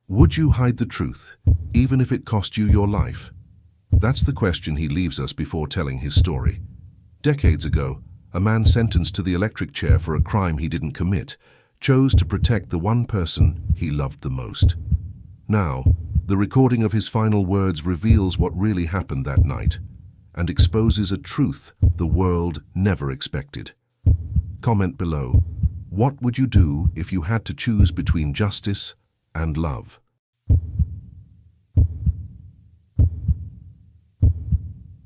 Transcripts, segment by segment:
Would you hide the truth, even if it cost you your life? That's the question he leaves us before telling his story. Decades ago, a man sentenced to the electric chair for a crime he didn't commit chose to protect the one person he loved the most. Now, the recording of his final words reveals what really happened that night and exposes a truth the world never expected. Comment below. What would you do if you had to choose between justice and love?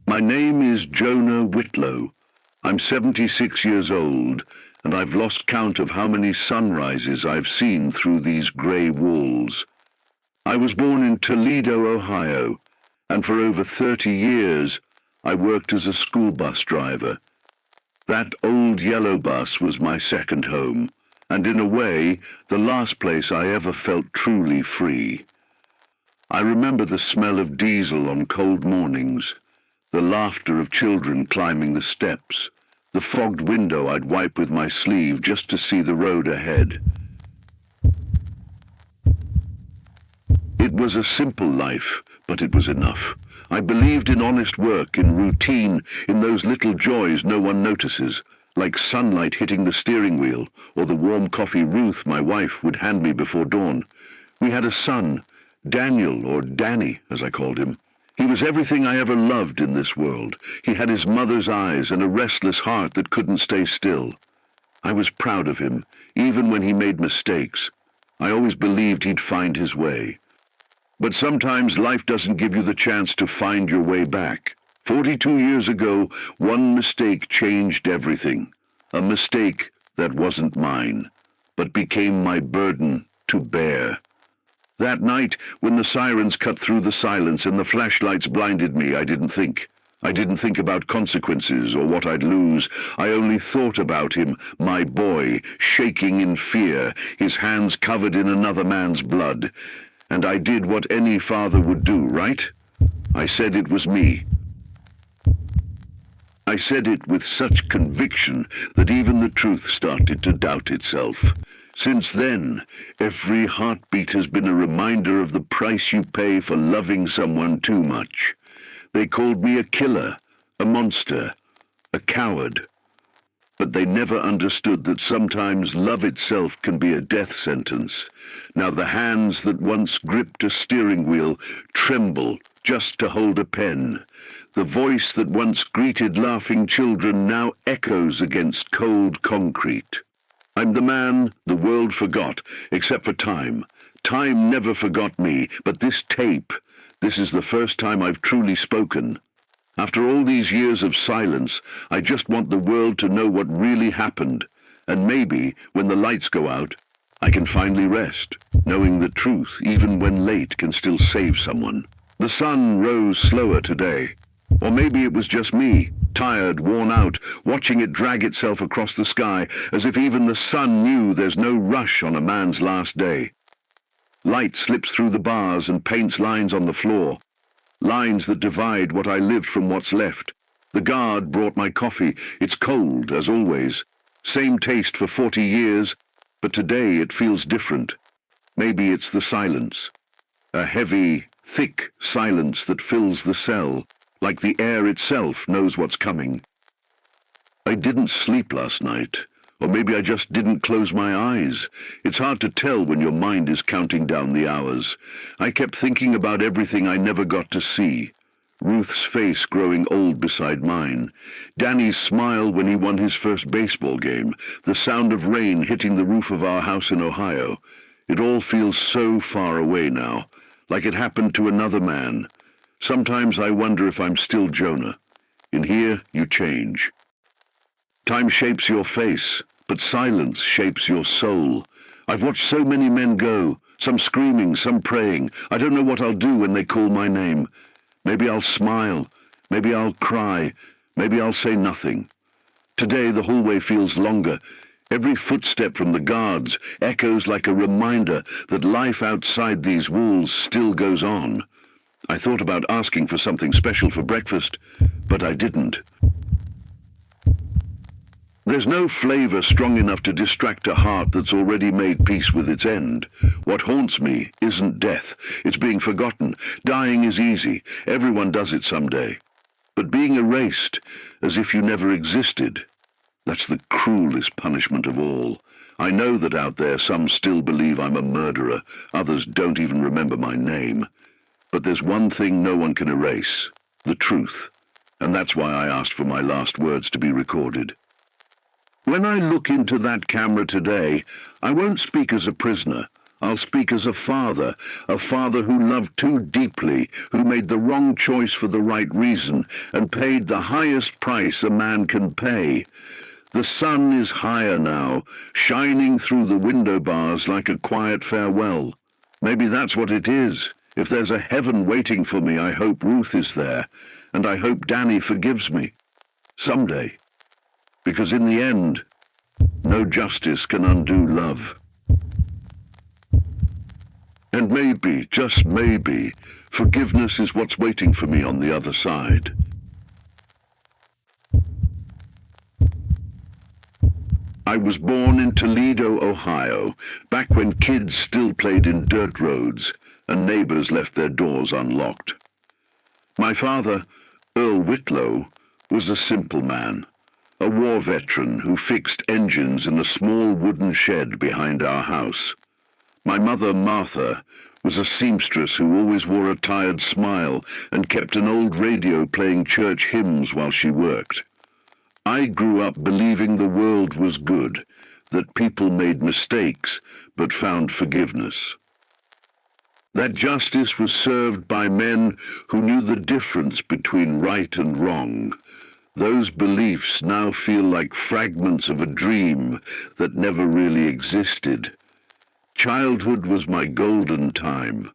My name is Jonah Whitlow. I'm 76 years old, and I've lost count of how many sunrises I've seen through these gray walls. I was born in Toledo, Ohio, and for over 30 years I worked as a school bus driver. That old yellow bus was my second home, and in a way, the last place I ever felt truly free. I remember the smell of diesel on cold mornings, the laughter of children climbing the steps, the fogged window I'd wipe with my sleeve just to see the road ahead. It was a simple life, but it was enough. I believed in honest work, in routine, in those little joys no one notices, like sunlight hitting the steering wheel, or the warm coffee Ruth, my wife, would hand me before dawn. We had a son, Daniel, or Danny, as I called him. He was everything I ever loved in this world. He had his mother's eyes and a restless heart that couldn't stay still. I was proud of him, even when he made mistakes. I always believed he'd find his way. But sometimes life doesn't give you the chance to find your way back. 42 years ago, one mistake changed everything. A mistake that wasn't mine, but became my burden to bear. That night, when the sirens cut through the silence and the flashlights blinded me, I didn't think. I didn't think about consequences or what I'd lose. I only thought about him, my boy, shaking in fear, his hands covered in another man's blood. And I did what any father would do, right? I said it was me. I said it with such conviction that even the truth started to doubt itself. Since then, every heartbeat has been a reminder of the price you pay for loving someone too much. They called me a killer, a monster, a coward. But they never understood that sometimes love itself can be a death sentence. Now the hands that once gripped a steering wheel tremble just to hold a pen. The voice that once greeted laughing children now echoes against cold concrete. I'm the man the world forgot, except for time. Time never forgot me, but this tape, this is the first time I've truly spoken. After all these years of silence, I just want the world to know what really happened. And maybe, when the lights go out, I can finally rest, knowing the truth, even when late, can still save someone. The sun rose slower today. Or maybe it was just me, tired, worn out, watching it drag itself across the sky, as if even the sun knew there's no rush on a man's last day. Light slips through the bars and paints lines on the floor. Lines that divide what I lived from what's left. The guard brought my coffee. It's cold, as always. Same taste for 40 years, but today it feels different. Maybe it's the silence. A heavy, thick silence that fills the cell, like the air itself knows what's coming. I didn't sleep last night, or maybe I just didn't close my eyes. It's hard to tell when your mind is counting down the hours. I kept thinking about everything I never got to see. Ruth's face growing old beside mine. Danny's smile when he won his first baseball game. The sound of rain hitting the roof of our house in Ohio. It all feels so far away now, like it happened to another man. Sometimes I wonder if I'm still Jonah. In here, you change. Time shapes your face, but silence shapes your soul. I've watched so many men go, some screaming, some praying. I don't know what I'll do when they call my name. Maybe I'll smile, maybe I'll cry, maybe I'll say nothing. Today the hallway feels longer. Every footstep from the guards echoes like a reminder that life outside these walls still goes on. I thought about asking for something special for breakfast, but I didn't. There's no flavor strong enough to distract a heart that's already made peace with its end. What haunts me isn't death. It's being forgotten. Dying is easy. Everyone does it someday. But being erased, as if you never existed, that's the cruelest punishment of all. I know that out there some still believe I'm a murderer. Others don't even remember my name. But there's one thing no one can erase: the truth. And that's why I asked for my last words to be recorded. When I look into that camera today, I won't speak as a prisoner. I'll speak as a father who loved too deeply, who made the wrong choice for the right reason, and paid the highest price a man can pay. The sun is higher now, shining through the window bars like a quiet farewell. Maybe that's what it is. If there's a heaven waiting for me, I hope Ruth is there, and I hope Danny forgives me. Someday. Because in the end, no justice can undo love. And maybe, just maybe, forgiveness is what's waiting for me on the other side. I was born in Toledo, Ohio, back when kids still played in dirt roads and neighbors left their doors unlocked. My father, Earl Whitlow, was a simple man, a war veteran who fixed engines in a small wooden shed behind our house. My mother, Martha, was a seamstress who always wore a tired smile and kept an old radio playing church hymns while she worked. I grew up believing the world was good, that people made mistakes but found forgiveness. That justice was served by men who knew the difference between right and wrong. Those beliefs now feel like fragments of a dream that never really existed. Childhood was my golden time.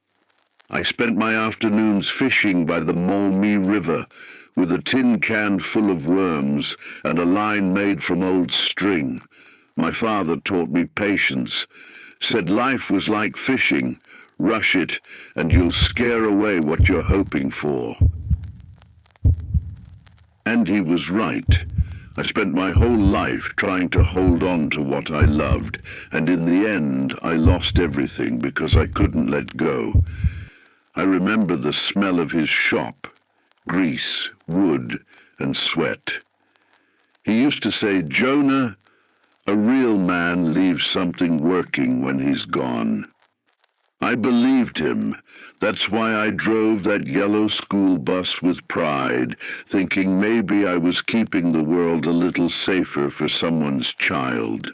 I spent my afternoons fishing by the Maumee River with a tin can full of worms and a line made from old string. My father taught me patience, said life was like fishing. Rush it, and you'll scare away what you're hoping for. And he was right. I spent my whole life trying to hold on to what I loved, and in the end I lost everything because I couldn't let go. I remember the smell of his shop, grease, wood, and sweat. He used to say, "Jonah, a real man leaves something working when he's gone." I believed him. That's why I drove that yellow school bus with pride, thinking maybe I was keeping the world a little safer for someone's child.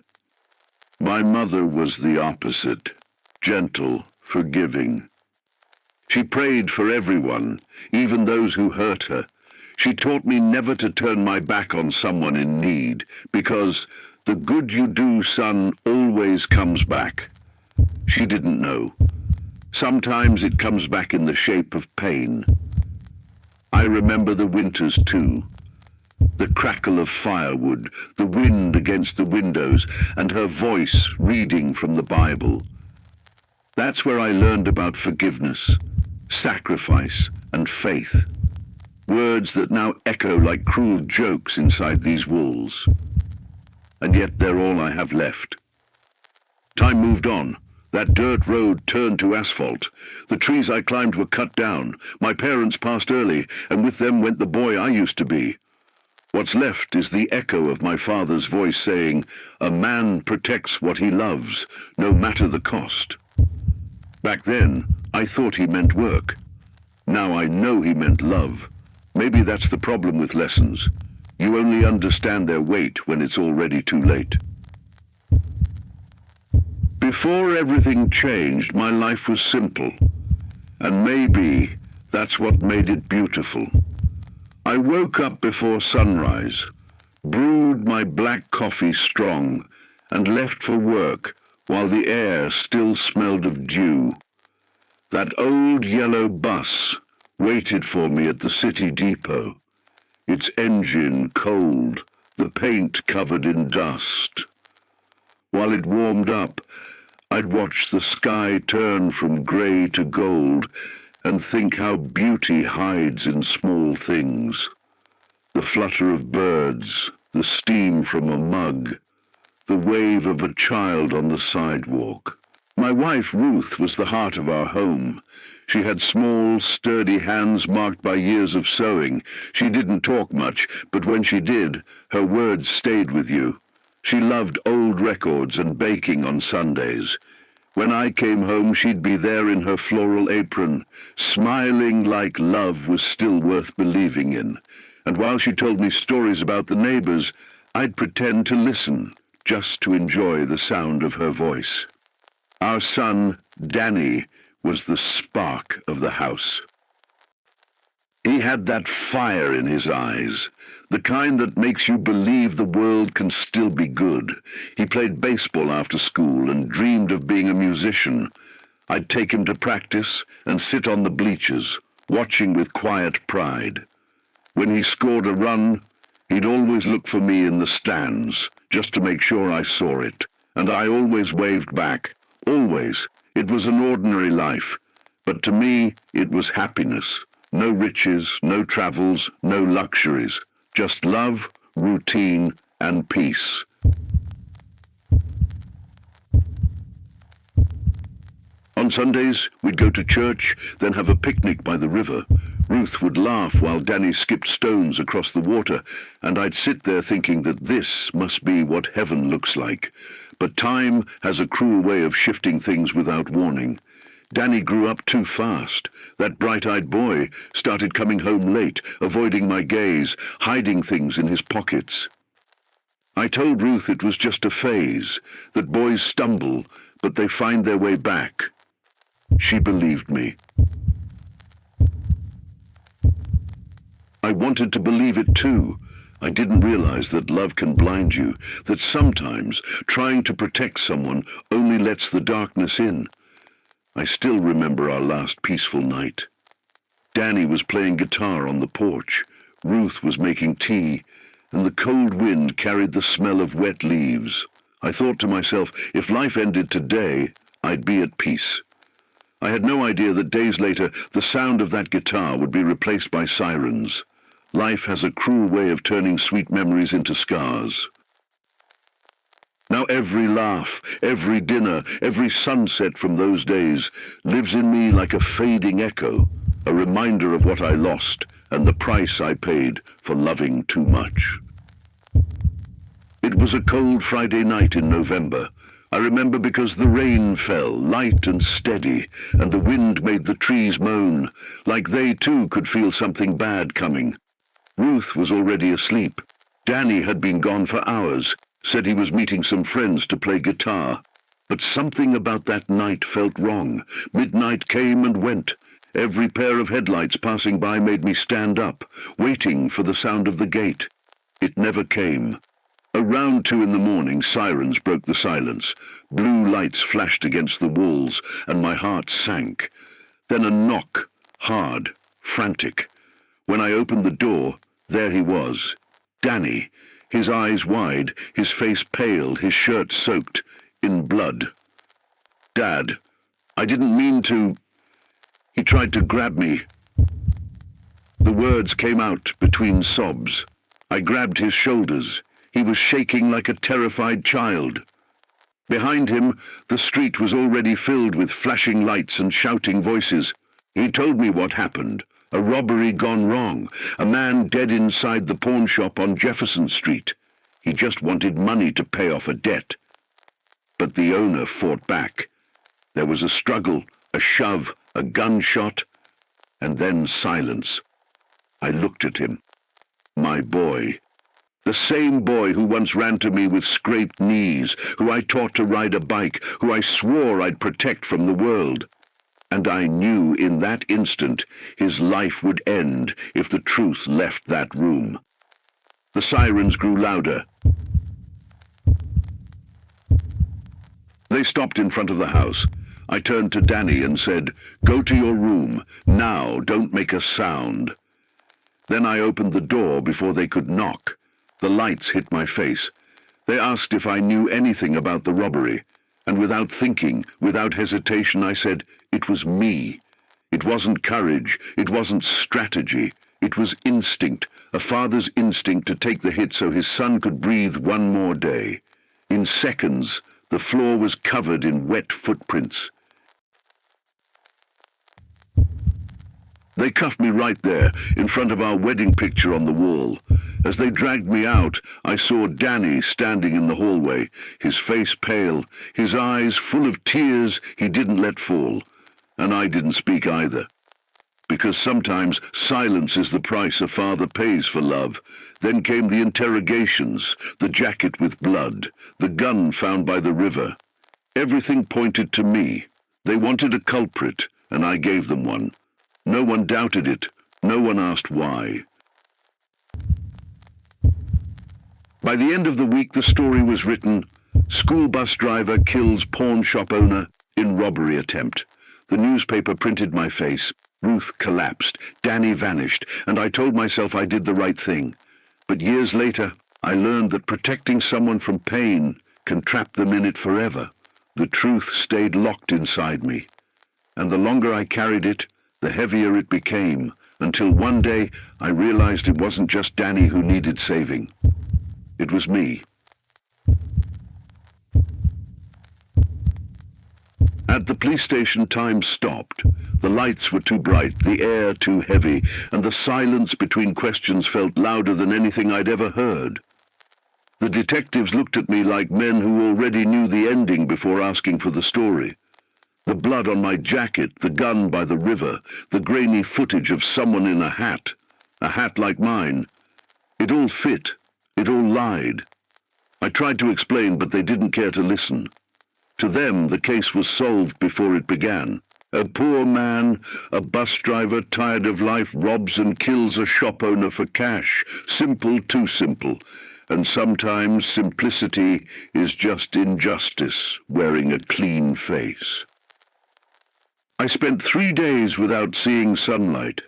My mother was the opposite, gentle, forgiving. She prayed for everyone, even those who hurt her. She taught me never to turn my back on someone in need, because the good you do, son, always comes back. She didn't know. Sometimes it comes back in the shape of pain. I remember the winters too. The crackle of firewood, the wind against the windows, and her voice reading from the Bible. That's where I learned about forgiveness, sacrifice, and faith. Words that now echo like cruel jokes inside these walls. And yet they're all I have left. Time moved on. That dirt road turned to asphalt. The trees I climbed were cut down. My parents passed early, and with them went the boy I used to be. What's left is the echo of my father's voice saying, "A man protects what he loves, no matter the cost." Back then, I thought he meant work. Now I know he meant love. Maybe that's the problem with lessons. You only understand their weight when it's already too late. Before everything changed, my life was simple, and maybe that's what made it beautiful. I woke up before sunrise, brewed my black coffee strong, and left for work while the air still smelled of dew. That old yellow bus waited for me at the city depot, its engine cold, the paint covered in dust. While it warmed up, I'd watch the sky turn from grey to gold and think how beauty hides in small things. The flutter of birds, the steam from a mug, the wave of a child on the sidewalk. My wife Ruth was the heart of our home. She had small, sturdy hands marked by years of sewing. She didn't talk much, but when she did, her words stayed with you. She loved old records and baking on Sundays. When I came home, she'd be there in her floral apron, smiling like love was still worth believing in. And while she told me stories about the neighbors, I'd pretend to listen, just to enjoy the sound of her voice. Our son, Danny, was the spark of the house. He had that fire in his eyes, the kind that makes you believe the world can still be good. He played baseball after school and dreamed of being a musician. I'd take him to practice and sit on the bleachers, watching with quiet pride. When he scored a run, he'd always look for me in the stands, just to make sure I saw it, and I always waved back. Always. It was an ordinary life, but to me it was happiness. No riches, no travels, no luxuries. Just love, routine, and peace. On Sundays, we'd go to church, then have a picnic by the river. Ruth would laugh while Danny skipped stones across the water, and I'd sit there thinking that this must be what heaven looks like. But time has a cruel way of shifting things without warning. Danny grew up too fast. That bright-eyed boy started coming home late, avoiding my gaze, hiding things in his pockets. I told Ruth it was just a phase, that boys stumble, but they find their way back. She believed me. I wanted to believe it too. I didn't realize that love can blind you, that sometimes trying to protect someone only lets the darkness in. I still remember our last peaceful night. Danny was playing guitar on the porch, Ruth was making tea, and the cold wind carried the smell of wet leaves. I thought to myself, if life ended today, I'd be at peace. I had no idea that days later the sound of that guitar would be replaced by sirens. Life has a cruel way of turning sweet memories into scars. Now every laugh, every dinner, every sunset from those days lives in me like a fading echo, a reminder of what I lost and the price I paid for loving too much. It was a cold Friday night in November. I remember because the rain fell, light and steady, and the wind made the trees moan, like they too could feel something bad coming. Ruth was already asleep. Danny had been gone for hours, said he was meeting some friends to play guitar. But something about that night felt wrong. Midnight came and went. Every pair of headlights passing by made me stand up, waiting for the sound of the gate. It never came. Around 2 in the morning, sirens broke the silence. Blue lights flashed against the walls, and my heart sank. Then a knock, hard, frantic. When I opened the door, there he was, Danny, his eyes wide, his face pale, his shirt soaked in blood. Dad, I didn't mean to... He tried to grab me. The words came out between sobs. I grabbed his shoulders. He was shaking like a terrified child. Behind him, the street was already filled with flashing lights and shouting voices. He told me what happened. A robbery gone wrong. A man dead inside the pawn shop on Jefferson Street. He just wanted money to pay off a debt. But the owner fought back. There was a struggle, a shove, a gunshot, and then silence. I looked at him. My boy. The same boy who once ran to me with scraped knees, who I taught to ride a bike, who I swore I'd protect from the world. And I knew in that instant his life would end if the truth left that room. The sirens grew louder. They stopped in front of the house. I turned to Danny and said, "Go to your room. Now, don't make a sound." Then I opened the door before they could knock. The lights hit my face. They asked if I knew anything about the robbery. And without thinking, without hesitation, I said, it was me. It wasn't courage, it wasn't strategy, It was instinct, a father's instinct to take the hit so his son could breathe one more day. In seconds, the floor was covered in wet footprints. They cuffed me right there, in front of our wedding picture on the wall. As they dragged me out, I saw Danny standing in the hallway, his face pale, his eyes full of tears he didn't let fall. And I didn't speak either. Because sometimes silence is the price a father pays for love. Then came the interrogations, the jacket with blood, the gun found by the river. Everything pointed to me. They wanted a culprit, and I gave them one. No one doubted it. No one asked why. By the end of the week, the story was written. School bus driver kills pawn shop owner in robbery attempt. The newspaper printed my face. Ruth collapsed. Danny vanished. And I told myself I did the right thing. But years later, I learned that protecting someone from pain can trap them in it forever. The truth stayed locked inside me. And the longer I carried it, the heavier it became, until one day I realized it wasn't just Danny who needed saving. It was me. At the police station, time stopped. The lights were too bright, the air too heavy, and the silence between questions felt louder than anything I'd ever heard. The detectives looked at me like men who already knew the ending before asking for the story. The blood on my jacket, the gun by the river, the grainy footage of someone in a hat like mine. It all fit. It all lied. I tried to explain, but they didn't care to listen. To them, the case was solved before it began. A poor man, a bus driver tired of life, robs and kills a shop owner for cash. Simple, too simple. And sometimes simplicity is just injustice wearing a clean face. I spent 3 days without seeing sunlight.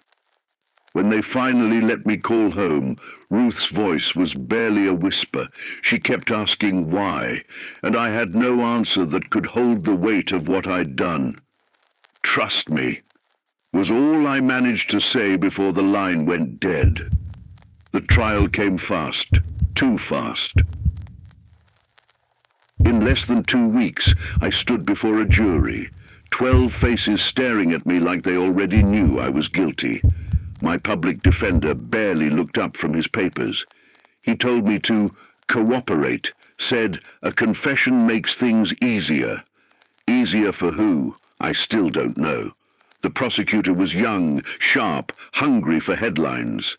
When they finally let me call home, Ruth's voice was barely a whisper. She kept asking why, and I had no answer that could hold the weight of what I'd done. "Trust me," was all I managed to say before the line went dead. The trial came fast, too fast. In less than 2 weeks, I stood before a jury. 12 faces staring at me like they already knew I was guilty. My public defender barely looked up from his papers. He told me to cooperate, said a confession makes things easier. Easier for who? I still don't know. The prosecutor was young, sharp, hungry for headlines.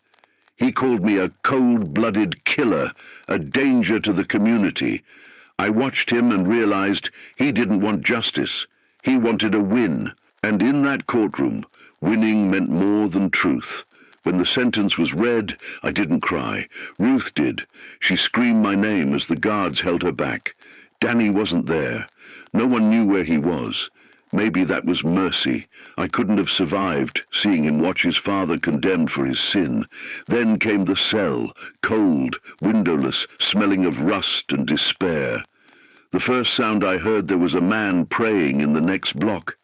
He called me a cold-blooded killer, a danger to the community. I watched him and realized he didn't want justice. He wanted a win, and in that courtroom, winning meant more than truth. When the sentence was read, I didn't cry. Ruth did. She screamed my name as the guards held her back. Danny wasn't there. No one knew where he was. Maybe that was mercy. I couldn't have survived, seeing him watch his father condemned for his sin. Then came the cell, cold, windowless, smelling of rust and despair. The first sound I heard, there was a man praying in the next block.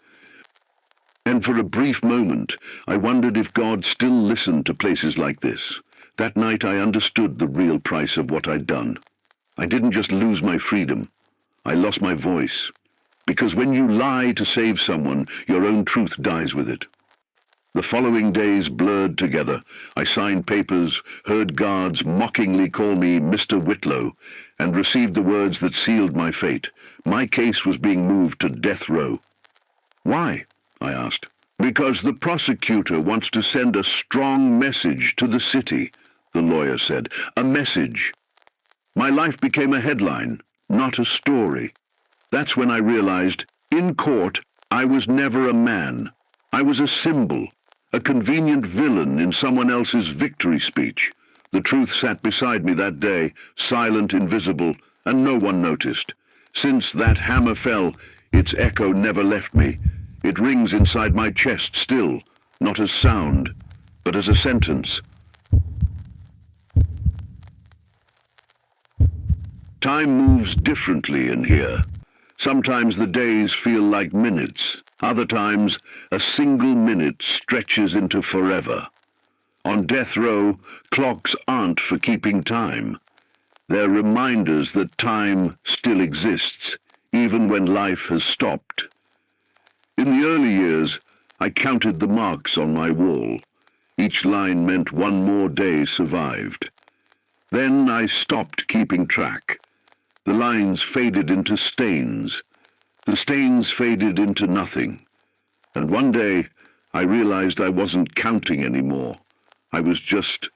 And for a brief moment, I wondered if God still listened to places like this. That night I understood the real price of what I'd done. I didn't just lose my freedom. I lost my voice. Because when you lie to save someone, your own truth dies with it. The following days blurred together. I signed papers, heard guards mockingly call me Mr. Whitlow, and received the words that sealed my fate. My case was being moved to death row. Why? I asked. Because the prosecutor wants to send a strong message to the city, the lawyer said. A message. My life became a headline, not a story. That's when I realized, in court, I was never a man. I was a symbol, a convenient villain in someone else's victory speech. The truth sat beside me that day, silent, invisible, and no one noticed. Since that hammer fell, its echo never left me. It rings inside my chest still, not as sound, but as a sentence. Time moves differently in here. Sometimes the days feel like minutes. Other times, a single minute stretches into forever. On death row, clocks aren't for keeping time. They're reminders that time still exists, even when life has stopped. In the early years, I counted the marks on my wall. Each line meant one more day survived. Then I stopped keeping track. The lines faded into stains. The stains faded into nothing. And one day, I realized I wasn't counting anymore. I was just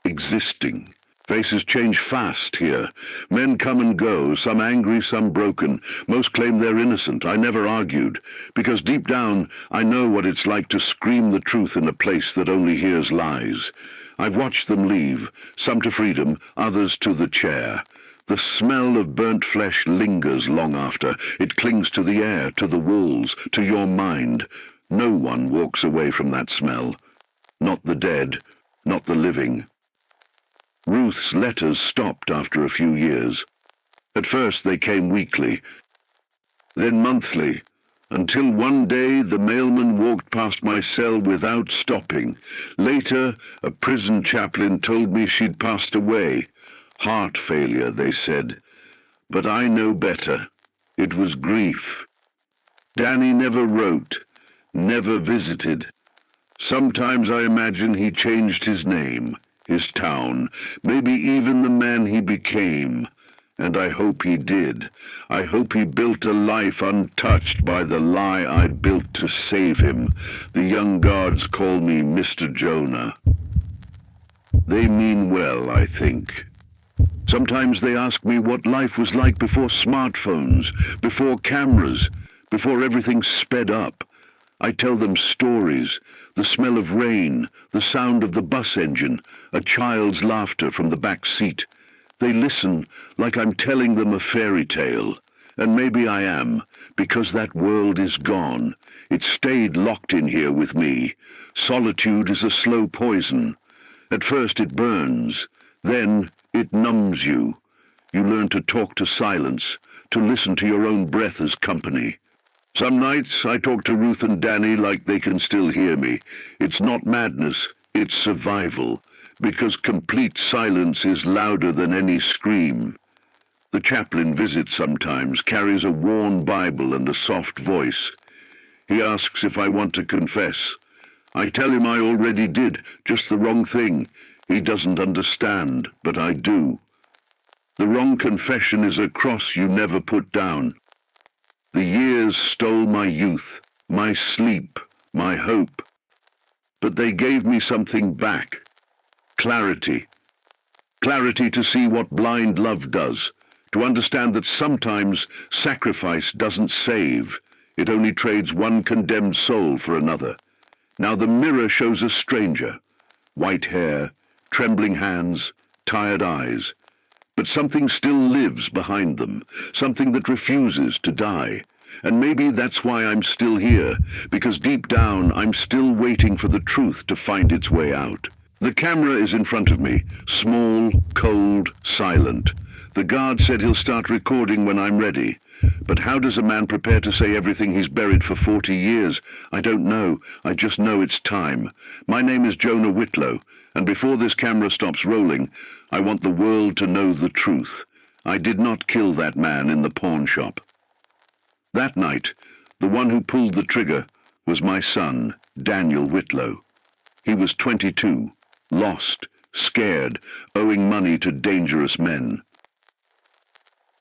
existing. Faces change fast here. Men come and go, some angry, some broken. Most claim they're innocent. I never argued, because deep down I know what it's like to scream the truth in a place that only hears lies. I've watched them leave, some to freedom, others to the chair. The smell of burnt flesh lingers long after. It clings to the air, to the walls, to your mind. No one walks away from that smell. Not the dead, not the living. Ruth's letters stopped after a few years. At first they came weekly, then monthly, until one day the mailman walked past my cell without stopping. Later, a prison chaplain told me she'd passed away. Heart failure, they said. But I know better. It was grief. Danny never wrote, never visited. Sometimes I imagine he changed his name, his town, maybe even the man he became. And I hope he did. I hope he built a life untouched by the lie I built to save him. The young guards call me Mr. Jonah. They mean well, I think. Sometimes they ask me what life was like before smartphones, before cameras, before everything sped up. I tell them stories, the smell of rain, the sound of the bus engine, a child's laughter from the back seat. They listen like I'm telling them a fairy tale. And maybe I am, because that world is gone. It stayed locked in here with me. Solitude is a slow poison. At first it burns, then it numbs you. You learn to talk to silence, to listen to your own breath as company. Some nights I talk to Ruth and Danny like they can still hear me. It's not madness, it's survival, because complete silence is louder than any scream. The chaplain visits sometimes, carries a worn Bible and a soft voice. He asks if I want to confess. I tell him I already did, just the wrong thing. He doesn't understand, but I do. The wrong confession is a cross you never put down. The years stole my youth, my sleep, my hope. But they gave me something back. Clarity. Clarity to see what blind love does, to understand that sometimes sacrifice doesn't save. It only trades one condemned soul for another. Now the mirror shows a stranger. White hair, trembling hands, tired eyes. But something still lives behind them, something that refuses to die. And maybe that's why I'm still here, because deep down I'm still waiting for the truth to find its way out. The camera is in front of me, small, cold, silent. The guard said he'll start recording when I'm ready. But how does a man prepare to say everything he's buried for 40 years? I don't know. I just know it's time. My name is Jonah Whitlow, and before this camera stops rolling, I want the world to know the truth. I did not kill that man in the pawn shop. That night, the one who pulled the trigger was my son, Daniel Whitlow. He was 22, lost, scared, owing money to dangerous men.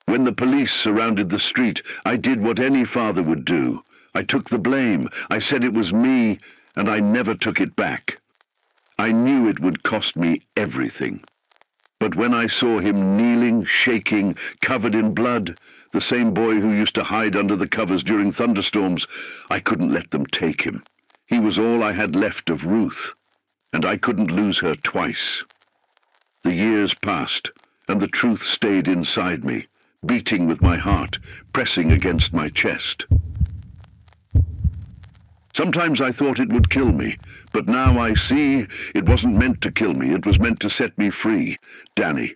When the police surrounded the street, I did what any father would do. I took the blame. I said it was me, and I never took it back. I knew it would cost me everything. But when I saw him kneeling, shaking, covered in blood, the same boy who used to hide under the covers during thunderstorms, I couldn't let them take him. He was all I had left of Ruth, and I couldn't lose her twice. The years passed, and the truth stayed inside me, beating with my heart, pressing against my chest. Sometimes I thought it would kill me, but now I see it wasn't meant to kill me, it was meant to set me free. Danny,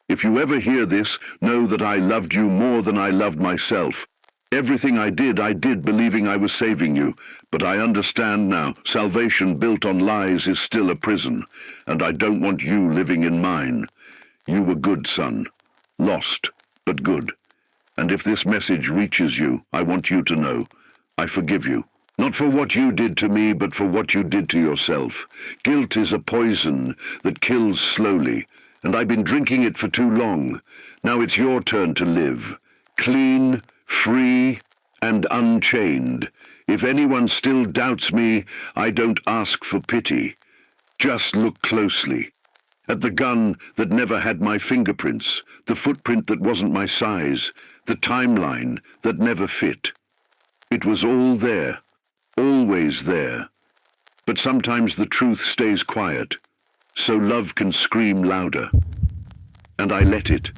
if you ever hear this, know that I loved you more than I loved myself. Everything I did believing I was saving you, but I understand now, salvation built on lies is still a prison, and I don't want you living in mine. You were good, son. Lost, but good. And if this message reaches you, I want you to know, I forgive you. Not for what you did to me, but for what you did to yourself. Guilt is a poison that kills slowly, and I've been drinking it for too long. Now it's your turn to live. Clean, free, and unchained. If anyone still doubts me, I don't ask for pity. Just look closely. At the gun that never had my fingerprints, the footprint that wasn't my size, the timeline that never fit. It was all there, always there. But sometimes the truth stays quiet, so love can scream louder. And I let it.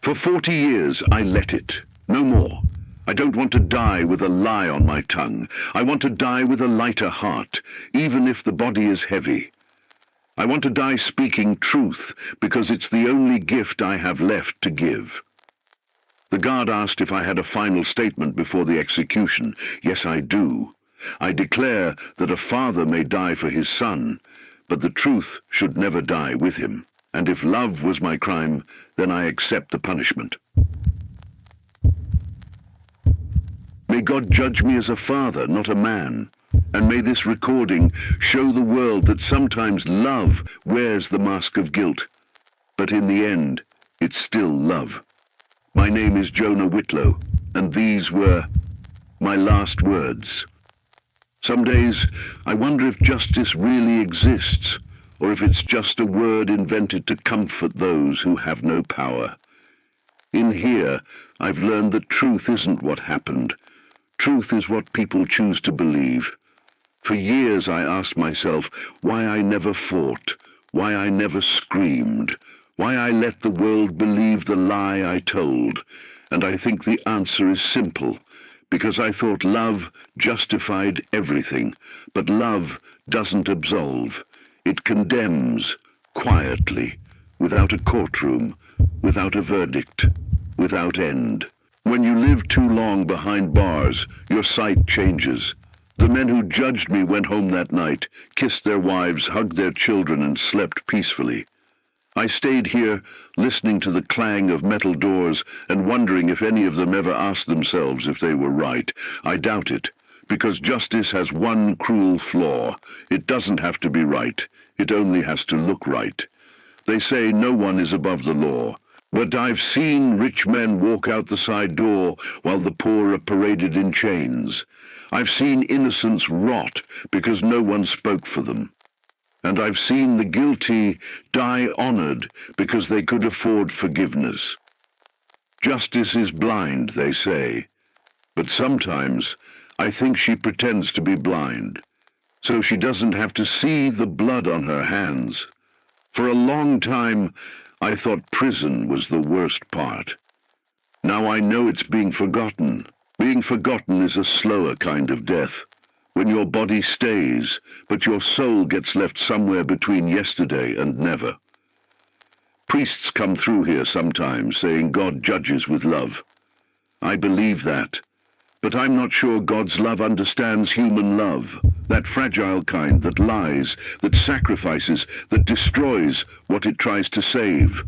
For 40 years I let it, no more. I don't want to die with a lie on my tongue. I want to die with a lighter heart, even if the body is heavy. I want to die speaking truth, because it's the only gift I have left to give. The guard asked if I had a final statement before the execution. Yes, I do. I declare that a father may die for his son, but the truth should never die with him. And if love was my crime, then I accept the punishment. May God judge me as a father, not a man. And may this recording show the world that sometimes love wears the mask of guilt. But in the end, it's still love. My name is Jonah Whitlow, and these were my last words. Some days I wonder if justice really exists, or if it's just a word invented to comfort those who have no power. In here, I've learned that truth isn't what happened. Truth is what people choose to believe. For years I asked myself why I never fought, why I never screamed, why I let the world believe the lie I told. And I think the answer is simple, because I thought love justified everything, but love doesn't absolve. It condemns, quietly, without a courtroom, without a verdict, without end. When you live too long behind bars, your sight changes. The men who judged me went home that night, kissed their wives, hugged their children, and slept peacefully. I stayed here, listening to the clang of metal doors and wondering if any of them ever asked themselves if they were right. I doubt it, because justice has one cruel flaw. It doesn't have to be right. It only has to look right. They say no one is above the law. But I've seen rich men walk out the side door while the poor are paraded in chains. I've seen innocents rot because no one spoke for them. And I've seen the guilty die honored because they could afford forgiveness. Justice is blind, they say, but sometimes I think she pretends to be blind, so she doesn't have to see the blood on her hands. For a long time, I thought prison was the worst part. Now I know it's being forgotten. Being forgotten is a slower kind of death, when your body stays, but your soul gets left somewhere between yesterday and never. Priests come through here sometimes, saying God judges with love. I believe that, but I'm not sure God's love understands human love, that fragile kind that lies, that sacrifices, that destroys what it tries to save.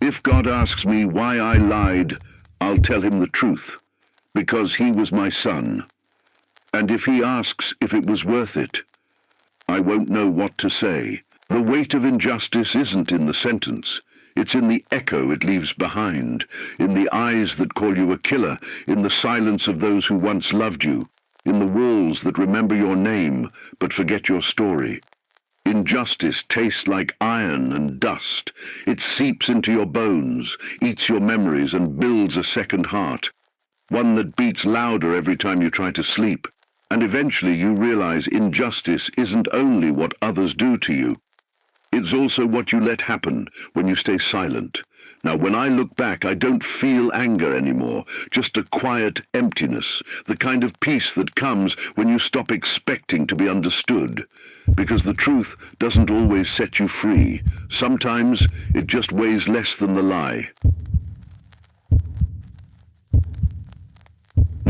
If God asks me why I lied, I'll tell him the truth, because he was my son. And if he asks if it was worth it, I won't know what to say. The weight of injustice isn't in the sentence. It's in the echo it leaves behind, in the eyes that call you a killer, in the silence of those who once loved you, in the walls that remember your name but forget your story. Injustice tastes like iron and dust. It seeps into your bones, eats your memories, and builds a second heart, one that beats louder every time you try to sleep. And eventually you realize injustice isn't only what others do to you. It's also what you let happen when you stay silent. Now, when I look back, I don't feel anger anymore, just a quiet emptiness, the kind of peace that comes when you stop expecting to be understood. Because the truth doesn't always set you free. Sometimes it just weighs less than the lie.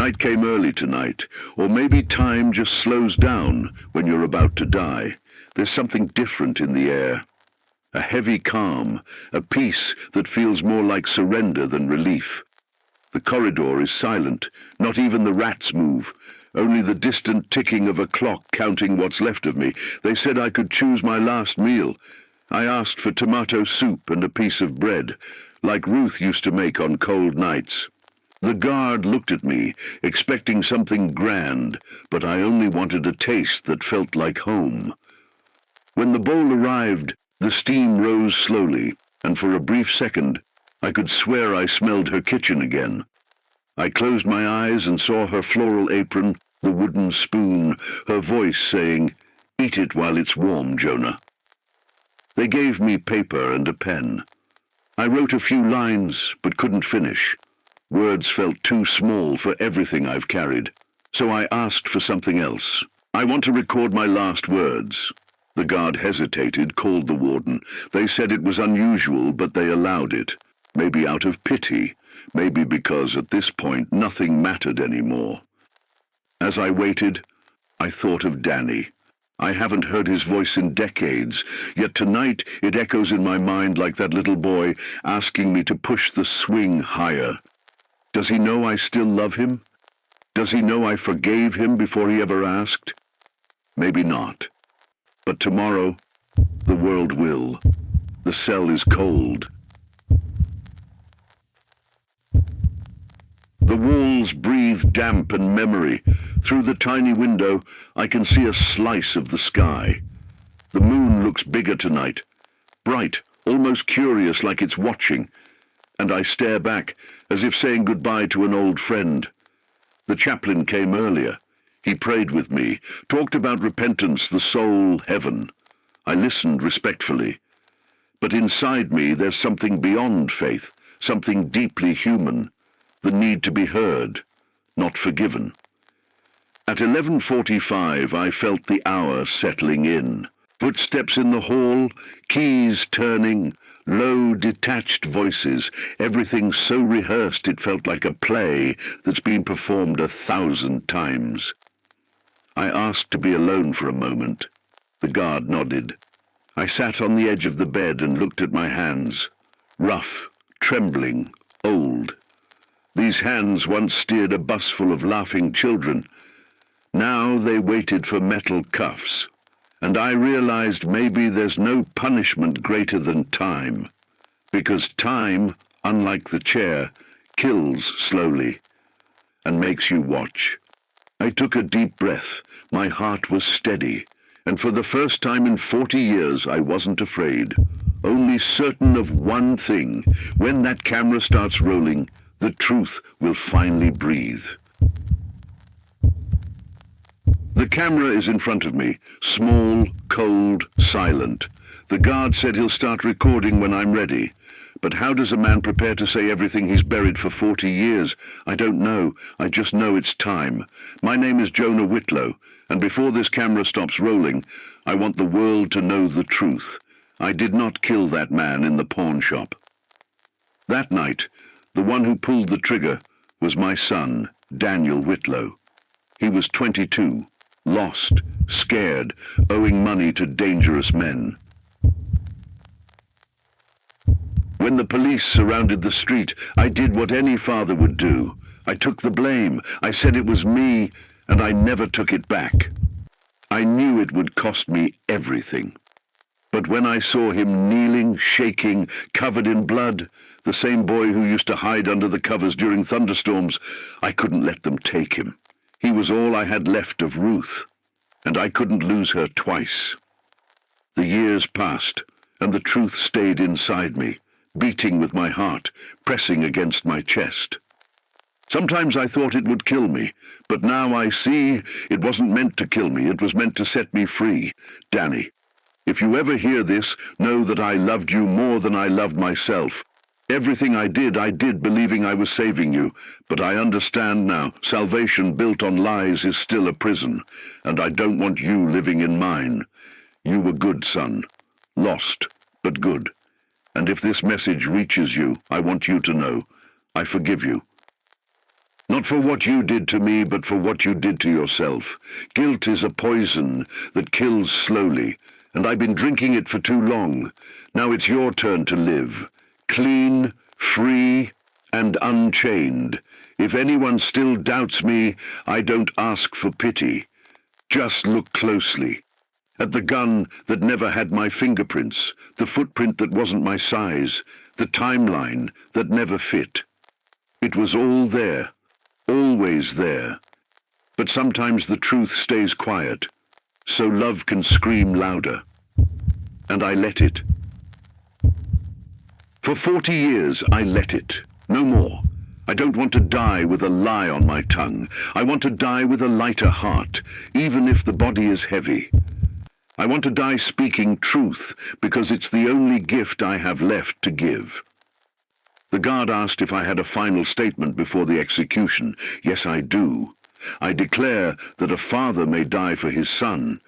Night came early tonight, or maybe time just slows down when you're about to die. There's something different in the air. A heavy calm, a peace that feels more like surrender than relief. The corridor is silent, not even the rats move, only the distant ticking of a clock counting what's left of me. They said I could choose my last meal. I asked for tomato soup and a piece of bread, like Ruth used to make on cold nights. The guard looked at me, expecting something grand, but I only wanted a taste that felt like home. When the bowl arrived, the steam rose slowly, and for a brief second, I could swear I smelled her kitchen again. I closed my eyes and saw her floral apron, the wooden spoon, her voice saying, "Eat it while it's warm, Jonah." They gave me paper and a pen. I wrote a few lines, but couldn't finish. Words felt too small for everything I've carried, so I asked for something else. "I want to record my last words." The guard hesitated, called the warden. They said it was unusual, but they allowed it. Maybe out of pity, maybe because at this point nothing mattered anymore. As I waited, I thought of Danny. I haven't heard his voice in decades, yet tonight it echoes in my mind like that little boy asking me to push the swing higher. Does he know I still love him? Does he know I forgave him before he ever asked? Maybe not. But tomorrow, the world will. The cell is cold. The walls breathe damp and memory. Through the tiny window, I can see a slice of the sky. The moon looks bigger tonight, bright, almost curious, like it's watching. And I stare back, as if saying goodbye to an old friend. The chaplain came earlier. He prayed with me, talked about repentance, the soul, heaven. I listened respectfully. But inside me there's something beyond faith, something deeply human, the need to be heard, not forgiven. At 11:45 I felt the hour settling in. Footsteps in the hall, keys turning, low, detached voices, everything so rehearsed it felt like a play that's been performed 1,000 times. I asked to be alone for a moment. The guard nodded. I sat on the edge of the bed and looked at my hands. Rough, trembling, old. These hands once steered a bus full of laughing children. Now they waited for metal cuffs. And I realized maybe there's no punishment greater than time. Because time, unlike the chair, kills slowly and makes you watch. I took a deep breath. My heart was steady. And for the first time in 40 years, I wasn't afraid. Only certain of one thing. When that camera starts rolling, the truth will finally breathe. The camera is in front of me, small, cold, silent. The guard said he'll start recording when I'm ready. But how does a man prepare to say everything he's buried for 40 years? I don't know. I just know it's time. My name is Jonah Whitlow, and before this camera stops rolling, I want the world to know the truth. I did not kill that man in the pawn shop. That night, the one who pulled the trigger was my son, Daniel Whitlow. He was 22, lost, scared, owing money to dangerous men. When the police surrounded the street, I did what any father would do. I took the blame. I said it was me, and I never took it back. I knew it would cost me everything. But when I saw him kneeling, shaking, covered in blood, the same boy who used to hide under the covers during thunderstorms, I couldn't let them take him. He was all I had left of Ruth, and I couldn't lose her twice. The years passed, and the truth stayed inside me, beating with my heart, pressing against my chest. Sometimes I thought it would kill me, but now I see it wasn't meant to kill me, it was meant to set me free. Danny, if you ever hear this, know that I loved you more than I loved myself. Everything I did believing I was saving you, but I understand now, salvation built on lies is still a prison, and I don't want you living in mine. You were good, son. Lost, but good. And if this message reaches you, I want you to know, I forgive you. Not for what you did to me, but for what you did to yourself. Guilt is a poison that kills slowly, and I've been drinking it for too long. Now it's your turn to live. Clean, free, and unchained. If anyone still doubts me, I don't ask for pity. Just look closely. At the gun that never had my fingerprints, the footprint that wasn't my size, the timeline that never fit. It was all there, always there. But sometimes the truth stays quiet, so love can scream louder. And I let it. For 40 years I let it, no more. I don't want to die with a lie on my tongue. I want to die with a lighter heart, even if the body is heavy. I want to die speaking truth, because it's the only gift I have left to give. The guard asked if I had a final statement before the execution. Yes, I do. I declare that a father may die for his son,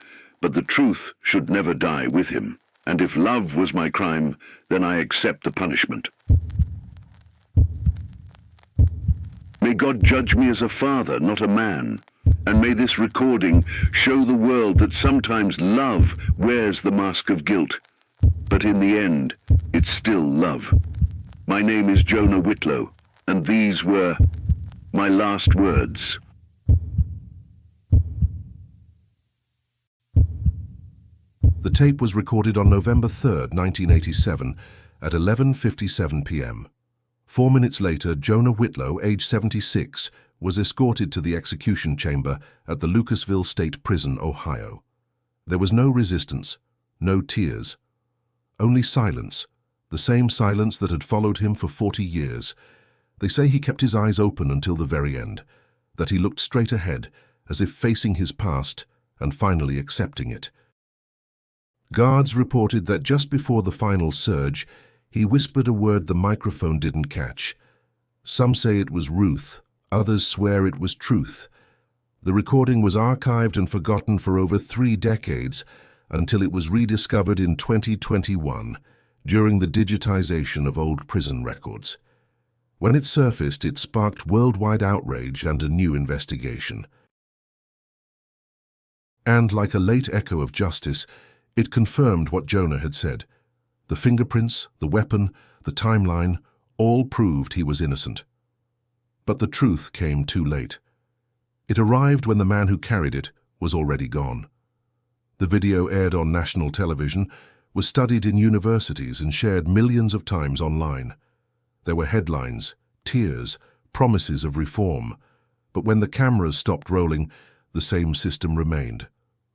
but the truth should never die with him. And if love was my crime, then I accept the punishment. May God judge me as a father, not a man. And may this recording show the world that sometimes love wears the mask of guilt. But in the end, it's still love. My name is Jonah Whitlow, and these were my last words. The tape was recorded on November 3rd, 1987, at 11:57 p.m. 4 minutes later, Jonah Whitlow, age 76, was escorted to the execution chamber at the Lucasville State Prison, Ohio. There was no resistance, no tears, only silence, the same silence that had followed him for 40 years. They say he kept his eyes open until the very end, that he looked straight ahead, as if facing his past and finally accepting it. Guards reported that just before the final surge, he whispered a word the microphone didn't catch. Some say it was Ruth, others swear it was truth. The recording was archived and forgotten for over 3 decades until it was rediscovered in 2021 during the digitization of old prison records. When it surfaced, it sparked worldwide outrage and a new investigation. And like a late echo of justice, it confirmed what Jonah had said. The fingerprints, the weapon, the timeline, all proved he was innocent. But the truth came too late. It arrived when the man who carried it was already gone. The video aired on national television, was studied in universities and shared millions of times online. There were headlines, tears, promises of reform. But when the cameras stopped rolling, the same system remained.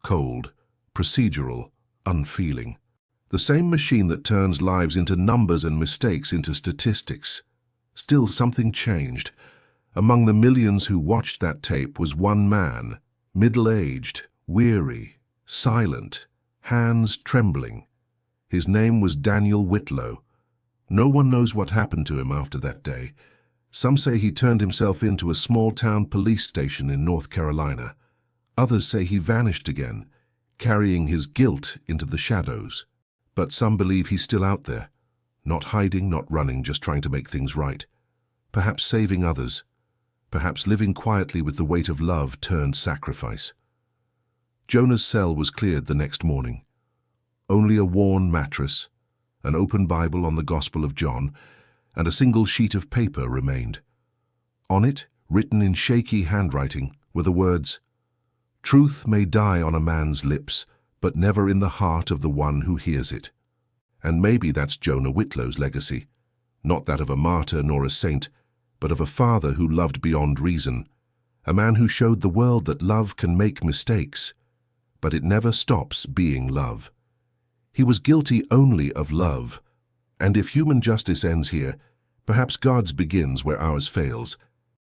Cold, procedural, unfeeling. The same machine that turns lives into numbers and mistakes into statistics. Still, something changed. Among the millions who watched that tape was one man, middle-aged, weary, silent, hands trembling. His name was Daniel Whitlow. No one knows what happened to him after that day. Some say he turned himself into a small-town police station in North Carolina. Others say he vanished again, carrying his guilt into the shadows. But some believe he's still out there, not hiding, not running, just trying to make things right. Perhaps saving others. Perhaps living quietly with the weight of love turned sacrifice. Jonah's cell was cleared the next morning. Only a worn mattress, an open Bible on the Gospel of John, and a single sheet of paper remained. On it, written in shaky handwriting, were the words, "Truth may die on a man's lips, but never in the heart of the one who hears it." And maybe that's Jonah Whitlow's legacy, not that of a martyr nor a saint, but of a father who loved beyond reason, a man who showed the world that love can make mistakes, but it never stops being love. He was guilty only of love, and if human justice ends here, perhaps God's begins where ours fails,